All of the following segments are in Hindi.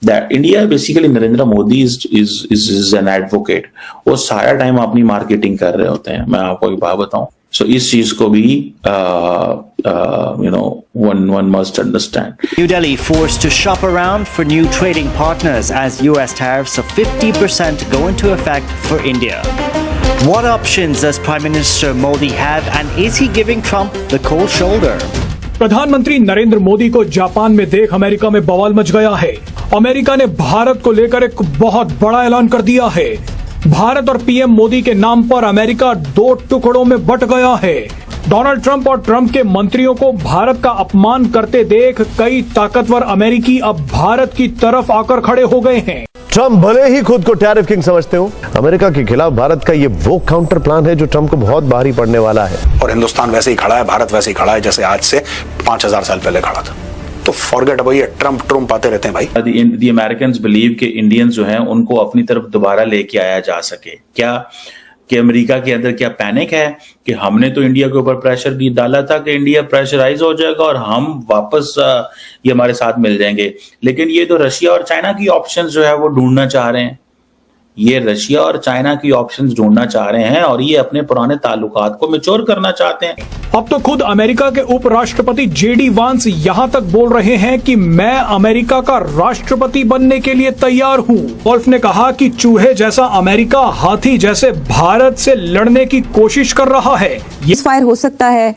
That India basically Narendra Modi is an advocate. वो सारा टाइम अपनी मार्केटिंग कर रहे होते हैं, मैं आपको एक बात बताऊं। सो इस चीज को भी one must understand. New Delhi forced to shop around for new trading partners as US tariffs of 50% go into effect for India. What options does Prime Minister Modi have, and is he giving Trump the cold shoulder? प्रधानमंत्री नरेंद्र मोदी को जापान में देख अमेरिका में बवाल मच गया है। अमेरिका ने भारत को लेकर एक बहुत बड़ा ऐलान कर दिया है। भारत और पीएम मोदी के नाम पर अमेरिका 2 टुकड़ों में बंट गया है। डोनाल्ड ट्रंप और ट्रंप के मंत्रियों को भारत का अपमान करते देख कई ताकतवर अमेरिकी अब भारत की तरफ आकर खड़े हो गए हैं। ट्रंप भले ही खुद को टैरिफ किंग समझते हो, अमेरिका के खिलाफ भारत का ये वो काउंटर प्लान है जो ट्रंप को बहुत भारी पड़ने वाला है। और हिंदुस्तान वैसे ही खड़ा है, भारत वैसे ही खड़ा है जैसे आज से 5000 साल पहले खड़ा था। तो फॉरगेट अबाउट ये ट्रंप आते रहते हैं भाई। The Americans believe कि इंडियंस जो हैं उनको अपनी तरफ दोबारा लेके आया जा सके। क्या कि अमेरिका के अंदर क्या पैनिक है कि हमने तो इंडिया के ऊपर प्रेशर भी डाला था कि इंडिया प्रेशराइज हो जाएगा और हम वापस ये हमारे साथ मिल जाएंगे। लेकिन ये तो रशिया और चाइना की ऑप्शंस जो है वो ढूंढना चाह रहे हैं। ये रशिया और चाइना की ऑप्शंस ढूंढना चाह रहे हैं और ये अपने पुराने ताल्लुकात को मैच्योर करना चाहते हैं। अब तो खुद अमेरिका के उपराष्ट्रपति जेडी वांस यहां तक बोल रहे हैं कि मैं अमेरिका का राष्ट्रपति बनने के लिए तैयार हूं। वोल्फ ने कहा कि चूहे जैसा अमेरिका हाथी जैसे भारत से लड़ने की कोशिश कर रहा है। ये फायर हो सकता है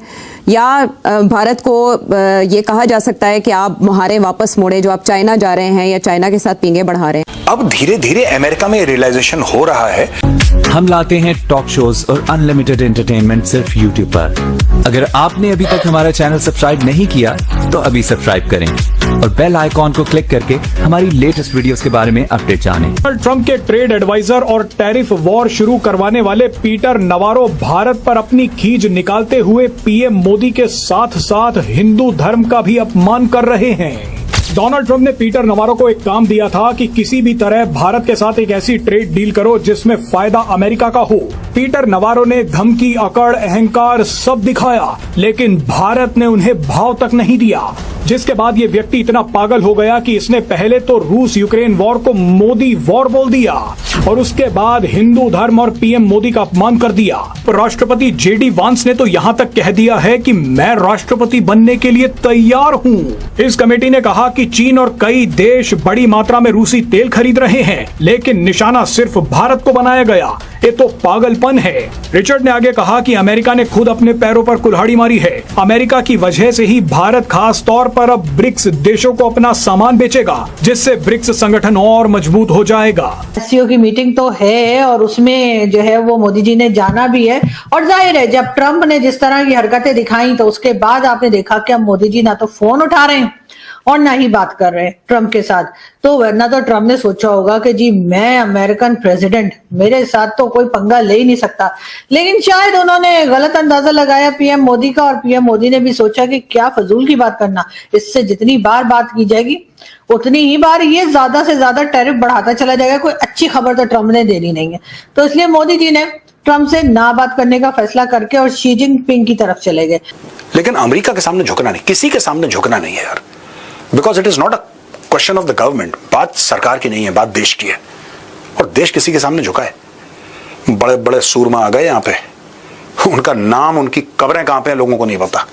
या भारत को ये कहा जा सकता है कि आप मुहारे वापस मोड़े जो आप चाइना जा रहे हैं या चाइना के साथ पींगे बढ़ा रहे हैं। अब धीरे धीरे अमेरिका में रियलाइजेशन हो रहा है। हम लाते हैं टॉक शोज और अनलिमिटेड एंटरटेनमेंट सिर्फ YouTube पर। अगर आपने अभी तक हमारा चैनल सब्सक्राइब नहीं किया तो अभी सब्सक्राइब करें और बेल आइकॉन को क्लिक करके हमारी लेटेस्ट वीडियोस के बारे में अपडेट जानें। ट्रंप के ट्रेड एडवाइजर और टैरिफ वॉर शुरू करवाने वाले पीटर नवारो भारत पर अपनी खींच निकालते हुए पीएम मोदी के साथ साथ हिंदू धर्म का भी अपमान कर रहे हैं। डोनाल्ड ट्रंप ने पीटर नवारो को एक काम दिया था कि किसी भी तरह भारत के साथ एक ऐसी ट्रेड डील करो जिसमें फायदा अमेरिका का हो। पीटर नवारो ने धमकी, अकड़, अहंकार सब दिखाया, लेकिन भारत ने उन्हें भाव तक नहीं दिया। जिसके बाद ये व्यक्ति इतना पागल हो गया कि इसने पहले तो रूस यूक्रेन वॉर को मोदी वॉर बोल दिया और उसके बाद हिंदू धर्म और पीएम मोदी का अपमान कर दिया। राष्ट्रपति जेडी वांस ने तो यहाँ तक कह दिया है कि मैं राष्ट्रपति बनने के लिए तैयार हूँ। इस कमेटी ने कहा कि चीन और कई देश बड़ी मात्रा में रूसी तेल खरीद रहे हैं, लेकिन निशाना सिर्फ भारत को बनाया गया। ये तो पागलपन है। रिचर्ड ने आगे कहा कि अमेरिका ने खुद अपने पैरों पर कुल्हाड़ी मारी है। अमेरिका की वजह से ही भारत खास तौर पर अब ब्रिक्स देशों को अपना सामान बेचेगा, जिससे ब्रिक्स संगठन और मजबूत हो जाएगा। एससीओ की मीटिंग तो है और उसमें जो है वो मोदी जी ने जाना भी है और जाहिर है जब ट्रंप ने जिस तरह की हरकतें दिखाई तो उसके बाद आपने देखा कि अब मोदी जी ना तो फोन उठा रहे हैं और ना ही बात कर रहे हैं ट्रंप के साथ। तो वरना तो ट्रंप ने सोचा होगा कि जी मैं अमेरिकन प्रेसिडेंट, मेरे साथ तो कोई पंगा ले ही नहीं सकता। लेकिन शायद उन्होंने गलत अंदाजा लगाया पीएम मोदी का और पीएम मोदी ने भी सोचा कि क्या फजूल की बात करना, इससे जितनी बार बात की जाएगी उतनी ही बार ये ज्यादा से ज्यादा टैरिफ बढ़ाता चला जाएगा। कोई अच्छी खबर तो ट्रंप ने देनी नहीं है। तो इसलिए मोदी जी ने ट्रंप से ना बात करने का फैसला करके और शी जिनपिंग की तरफ चले गए। लेकिन अमेरिका के सामने झुकना नहीं, किसी के सामने झुकना नहीं है यार, because it is not a question of the government. बात सरकार की नहीं है, बात देश की है और देश किसी के सामने झुका है। बड़े बड़े सूरमा आ गए यहाँ पे, उनका नाम, उनकी कब्रें कहां पे हैं लोगों को नहीं पता।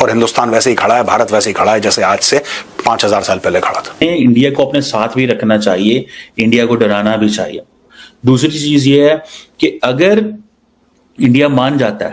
और हिंदुस्तान वैसे ही खड़ा है, भारत वैसे ही खड़ा है जैसे आज से 5000 साल पहले खड़ा था। इंडिया को अपने साथ भी रखना चाहिए, इंडिया को डराना भी चाहिए। दूसरी चीज ये है कि अगर इंडिया मान जाता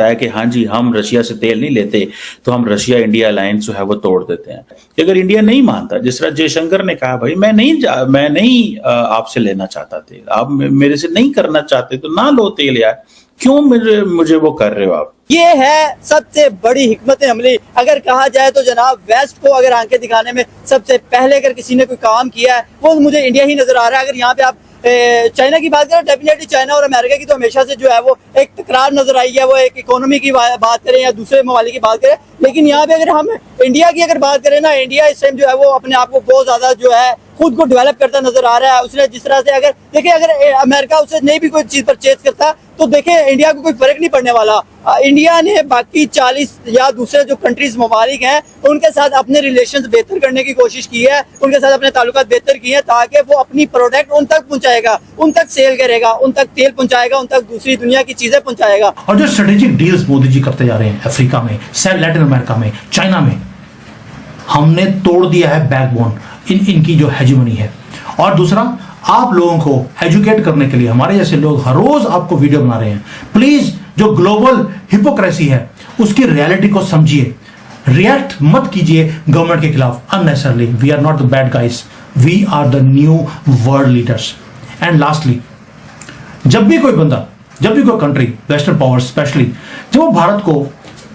है कि हाँ जी हम रशिया से तेल नहीं लेते, तो हम रशिया इंडिया अलायंस जो है वो तोड़ देते हैं। अगर इंडिया नहीं मानता, जिस तरह जयशंकर ने कहा भाई मैं नहीं आपसे लेना चाहता तेल, आप मेरे से नहीं करना चाहते तो ना लो तेल यार, क्यों मुझे वो कर रहे हो आप। ये है सबसे बड़ी हिकमत अमली। अगर कहा जाए तो जनाब वेस्ट को अगर आंखें दिखाने में सबसे पहले अगर किसी ने कोई काम किया है वो मुझे इंडिया ही नजर आ रहा है। अगर यहाँ पे आप चाइना की बात करें, डेफिनेटली चाइना और अमेरिका की तो हमेशा से जो है वो एक तकरार नजर आई है, वो एक इकोनॉमी की बात करें या दूसरे ममालिक की बात करें। लेकिन यहाँ पे अगर हम इंडिया की अगर बात करें ना, इंडिया इस टाइम जो है वो अपने आप को बहुत ज्यादा जो है खुद को डेवलप करता नजर आ रहा है। उसने जिस तरह से अगर देखिए, अगर अमेरिका उससे नहीं भी कोई चीज परचेज करता तो देखिए इंडिया को कोई फर्क नहीं पड़ने वाला। इंडिया ने बाकी 40 या दूसरे जो कंट्रीज ममालिक हैं उनके साथ अपने रिलेशंस बेहतर करने की कोशिश की है, उनके साथ अपने ताल्लुकात बेहतर किए हैं, ताकि वो अपनी प्रोडक्ट उन तक पहुंचाएगा, उन तक सेल करेगा, उन तक तेल पहुंचाएगा, उन तक दूसरी दुनिया की चीजें पहुंचाएगा। और जो स्ट्रेटेजिक डील्स मोदी जी करते जा रहे हैं अफ्रीका में, लैटिन अमेरिका में, चाइना में, हमने तोड़ दिया है बैकबोन इनकी जो हेजेमनी है। और दूसरा, आप लोगों को एजुकेट करने के लिए हमारे जैसे लोग हर रोज आपको वीडियो बना रहे हैं। प्लीज जो ग्लोबल हिपोक्रेसी है उसकी रियलिटी को समझिए, रिएक्ट मत कीजिए गवर्नमेंट के खिलाफ unnecessarily. We are not the bad guys, we are the new world leaders. And lastly, जब भी कोई बंदा, जब भी कोई कंट्री, वेस्टर्न पावर स्पेशली, जब वो भारत को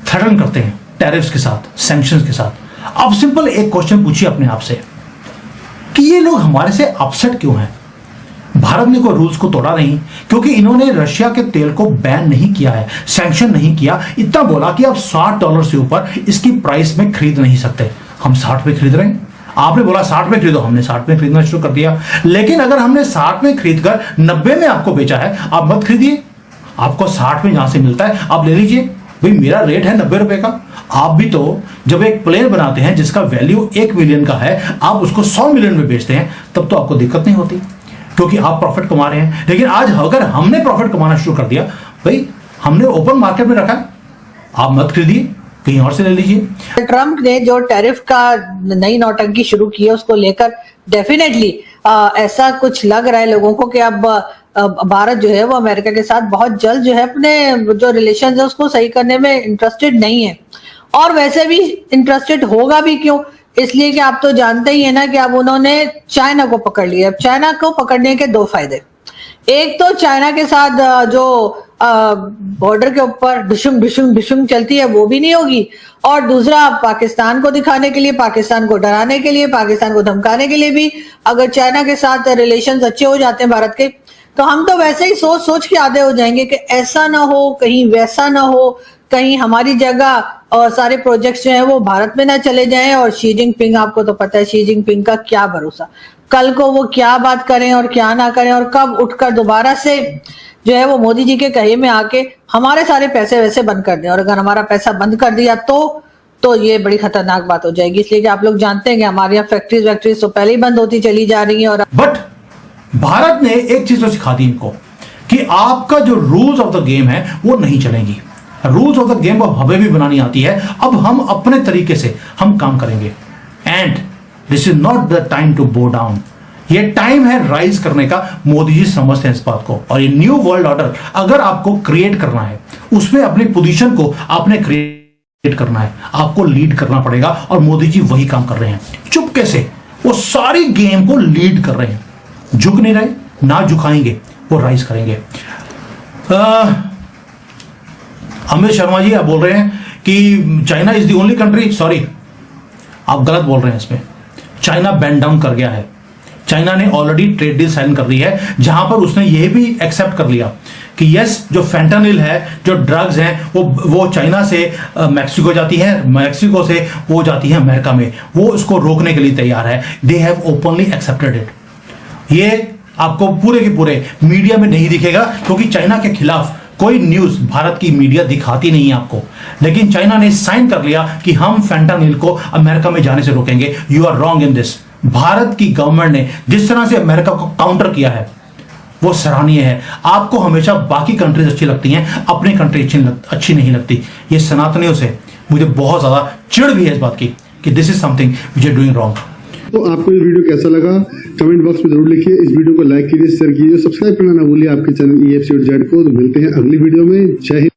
थ्रेटन करते हैं टैरिफ्स के साथ, सैंक्शंस के साथ, आप सिंपल एक क्वेश्चन पूछिए अपने आप से कि ये लोग हमारे से अपसेट क्यों हैं? भारत ने कोई रूल्स को तोड़ा नहीं, क्योंकि इन्होंने रशिया के तेल को बैन नहीं किया है, सैंक्शन नहीं किया। इतना बोला कि आप $60 से ऊपर इसकी प्राइस में खरीद नहीं सकते। हम 60 पे खरीद रहे हैं। आपने बोला 60 में खरीदो, हमने 60 में खरीदना शुरू कर दिया। लेकिन अगर हमने 60 में खरीदकर 90 में आपको बेचा है, आप मत खरीदिए। आपको 60 में जहां से मिलता है आप ले लीजिए। भाई मेरा रेट है 90 रुपए का। आप भी तो जब एक प्लेन बनाते हैं जिसका वैल्यू 1 मिलियन का है, आप उसको 100 मिलियन में बेचते हैं, तब तो आपको दिक्कत नहीं होती, क्योंकि आप प्रॉफिट कमा रहे हैं। लेकिन आज अगर हमने प्रॉफिट कमाना शुरू कर दिया, भाई हमने ओपन मार्केट में रखा है, आप मत खरीदिए, कहीं और से ले लीजिए। ट्रम्प ने जो टैरिफ का नई नौटंकी शुरू की है उसको लेकर डेफिनेटली ऐसा कुछ लग रहा है लोगों को कि अब भारत जो है वो अमेरिका के साथ बहुत जल्द जो है अपने जो रिलेशन है उसको सही करने में इंटरेस्टेड नहीं है। और वैसे भी इंटरेस्टेड होगा भी क्यों, इसलिए कि आप तो जानते ही है ना कि अब उन्होंने चाइना को पकड़ लिया। अब चाइना को पकड़ने के 2 फायदे, एक तो चाइना के साथ जो बॉर्डर के ऊपर डिशुम डिशुम डिशुम चलती है वो भी नहीं होगी, और दूसरा पाकिस्तान को दिखाने के लिए, पाकिस्तान को डराने के लिए, पाकिस्तान को धमकाने के लिए भी अगर चाइना के साथ रिलेशंस अच्छे हो जाते हैं भारत के, तो हम तो वैसे ही सोच सोच के आधे हो जाएंगे कि ऐसा ना हो, कहीं वैसा ना हो, कहीं हमारी जगह और सारे प्रोजेक्ट्स जो हैं वो भारत में ना चले जाएं। और शी जिनपिंग, आपको तो पता है शी जिनपिंग का क्या भरोसा, कल को वो क्या बात करें और क्या ना करें, और कब उठकर दोबारा से जो है वो मोदी जी के कहे में आके हमारे सारे पैसे वैसे बंद कर दें। और अगर हमारा पैसा बंद कर दिया तो ये बड़ी खतरनाक बात हो जाएगी। इसलिए कि आप लोग जानते हैं कि हमारे यहाँ फैक्ट्रीज तो पहले ही बंद होती चली जा रही है। और बट भारत ने एक चीज तो सिखा दी इनको कि आपका जो रूल्स ऑफ द गेम है वो नहीं चलेंगी। रूल्स ऑफ द गेम अब हमें भी बनानी आती है। अब हम अपने तरीके से हम काम करेंगे। And this is not the time to bow down, ये टाइम है राइज करने का। मोदी जी समझते हैं इस बात को। और ये न्यू वर्ल्ड ऑर्डर अगर आपको क्रिएट करना है, उसमें अपनी पोजीशन को आपने क्रिएट करना है, आपको लीड करना पड़ेगा। और मोदी जी वही काम कर रहे हैं, चुपके से वो सारी गेम को लीड कर रहे हैं। झुक नहीं रहे, ना झुकाएंगे, वो राइज करेंगे। अमित शर्मा जी आप बोल रहे हैं कि China is the only country, sorry आप गलत बोल रहे हैं। इसमें चाइना बैन डाउन कर गया है। चाइना ने ऑलरेडी ट्रेड डील साइन कर दी है, जहां पर उसने ये भी एक्सेप्ट कर लिया कि यस, जो फेंटानिल है, जो ड्रग्स हैं, वो चाइना से मैक्सिको जाती है, मैक्सिको से वो जाती है अमेरिका में, वो उसको रोकने के लिए तैयार है। They have openly accepted it. ये आपको पूरे के पूरे मीडिया में नहीं दिखेगा, क्योंकि चाइना के खिलाफ कोई न्यूज भारत की मीडिया दिखाती नहीं है आपको। लेकिन चाइना ने साइन कर लिया कि हम फेंटानिल को अमेरिका में जाने से रोकेंगे। You are wrong in this. Bharat की गवर्नमेंट ने जिस तरह से अमेरिका को काउंटर किया है वो सराहनीय है। आपको हमेशा बाकी कंट्रीज अच्छी लगती हैं, अपनी कंट्री अच्छी नहीं लगती। ये सनातनियों से मुझे बहुत ज्यादा चिढ़ भी है इस बात की कि this is something which are doing wrong. तो आपको ये वीडियो कैसा लगा कमेंट बॉक्स में जरूर लिखिए। इस वीडियो को लाइक कीजिए, शेयर कीजिए, सब्सक्राइब करना ना भूलिए आपके चैनल EFC.Z को। तो मिलते हैं अगली वीडियो में। जय हिंद।